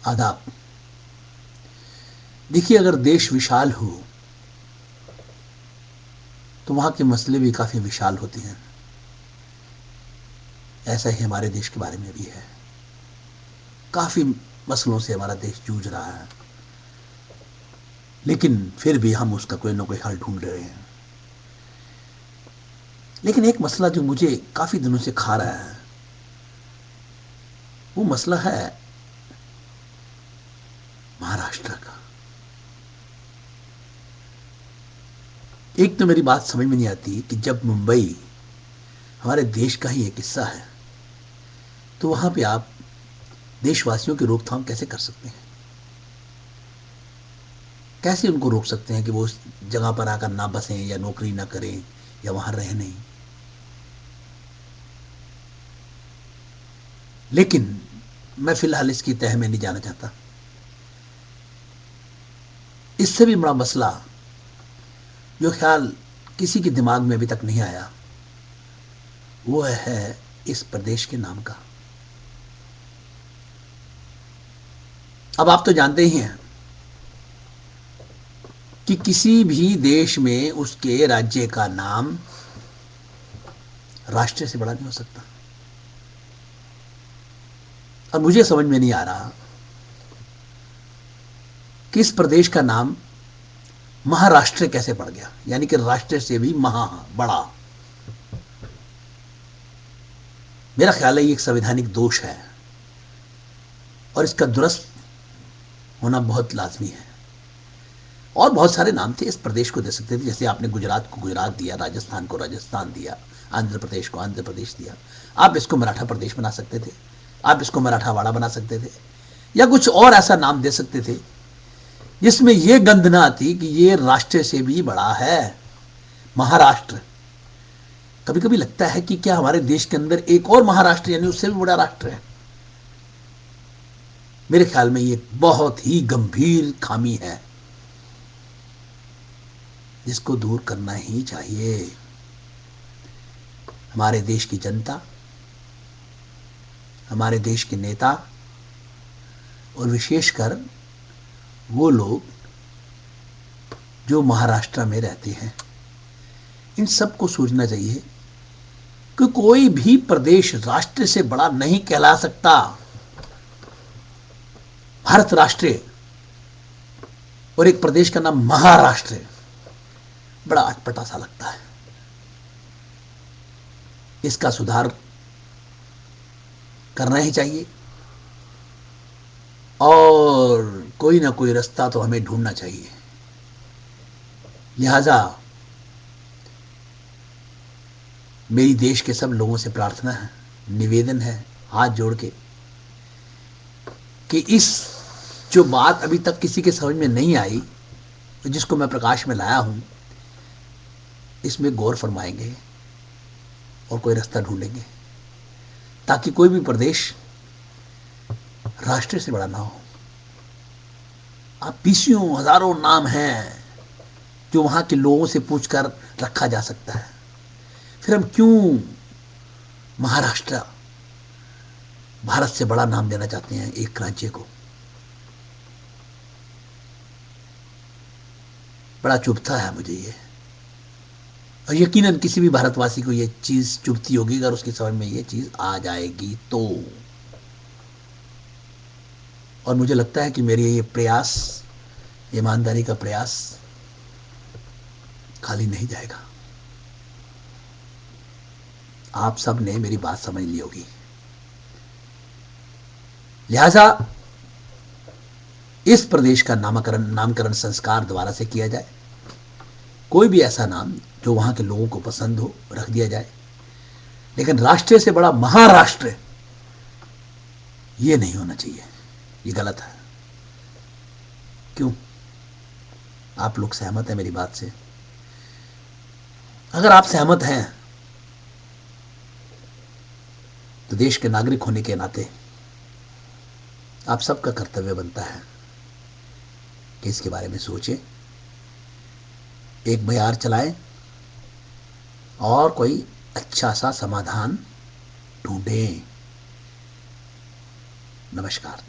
आदाब। देखिए, अगर देश विशाल हो तो वहाँ के मसले भी काफ़ी विशाल होते हैं। ऐसा ही हमारे देश के बारे में भी है। काफ़ी मसलों से हमारा देश जूझ रहा है, लेकिन फिर भी हम उसका कोई ना कोई हल ढूंढ रहे हैं। लेकिन एक मसला जो मुझे काफ़ी दिनों से खा रहा है, वो मसला है महाराष्ट्र का। एक तो मेरी बात समझ में नहीं आती कि जब मुंबई हमारे देश का ही एक हिस्सा है, तो वहाँ पे आप देशवासियों की रोकथाम कैसे कर सकते हैं? कैसे उनको रोक सकते हैं कि वो उस जगह पर आकर ना बसें या नौकरी ना करें या वहाँ रह नहीं? लेकिन मैं फिलहाल इसकी तह में नहीं जाना चाहता। इससे भी बड़ा मसला जो ख्याल किसी के दिमाग में अभी तक नहीं आया, वो है इस प्रदेश के नाम का। अब आप तो जानते ही हैं कि किसी भी देश में उसके राज्य का नाम राष्ट्र से बड़ा नहीं हो सकता। और मुझे समझ में नहीं आ रहा कि इस प्रदेश का नाम महाराष्ट्र कैसे पड़ गया, यानी कि राष्ट्र से भी महा बड़ा। मेरा ख्याल है ये एक संवैधानिक दोष है और इसका दुरुस्त होना बहुत लाजमी है। और बहुत सारे नाम थे इस प्रदेश को दे सकते थे, जैसे आपने गुजरात को गुजरात दिया, राजस्थान को राजस्थान दिया, आंध्र प्रदेश को आंध्र प्रदेश दिया। आप इसको मराठा प्रदेश बना सकते थे, आप इसको मराठावाड़ा बना सकते थे, या कुछ और ऐसा नाम दे सकते थे जिसमें यह गंध ना आती कि ये राष्ट्र से भी बड़ा है, महाराष्ट्र। कभी कभी लगता है कि क्या हमारे देश के अंदर एक और महाराष्ट्र यानी उससे भी बड़ा राष्ट्र है? मेरे ख्याल में ये बहुत ही गंभीर खामी है जिसको दूर करना ही चाहिए। हमारे देश की जनता, हमारे देश के नेता और विशेषकर वो लोग जो महाराष्ट्र में रहते हैं, इन सबको सोचना चाहिए कि कोई भी प्रदेश राष्ट्र से बड़ा नहीं कहला सकता। भारत राष्ट्र और एक प्रदेश का नाम महाराष्ट्र, बड़ा अटपटा सा लगता है। इसका सुधार करना ही चाहिए और कोई ना कोई रास्ता तो हमें ढूंढना चाहिए। लिहाजा मेरी देश के सब लोगों से प्रार्थना है, निवेदन है, हाथ जोड़ के, कि इस जो बात अभी तक किसी के समझ में नहीं आई, जिसको मैं प्रकाश में लाया हूं, इसमें गौर फरमाएंगे और कोई रास्ता ढूंढेंगे ताकि कोई भी प्रदेश राष्ट्र से बड़ा ना हो। आप बीसियों हजारों नाम हैं जो वहां के लोगों से पूछकर रखा जा सकता है, फिर हम क्यों महाराष्ट्र भारत से बड़ा नाम देना चाहते हैं एक राज्य को? बड़ा चुभता है मुझे ये, और यकीनन किसी भी भारतवासी को ये चीज चुभती होगी अगर उसकी समझ में ये चीज आ जाएगी तो। और मुझे लगता है कि मेरी ये प्रयास, ईमानदारी का प्रयास खाली नहीं जाएगा। आप सब ने मेरी बात समझ ली होगी। लिहाजा इस प्रदेश का नामकरण संस्कार दोबारा से किया जाए। कोई भी ऐसा नाम जो वहां के लोगों को पसंद हो रख दिया जाए, लेकिन राष्ट्र से बड़ा महाराष्ट्र ये नहीं होना चाहिए। ये गलत है। क्यों? आप लोग सहमत हैं मेरी बात से? अगर आप सहमत हैं तो देश के नागरिक होने के नाते आप सबका कर्तव्य बनता है कि इसके बारे में सोचें, एक बयार चलाएं और कोई अच्छा सा समाधान ढूंढें। नमस्कार।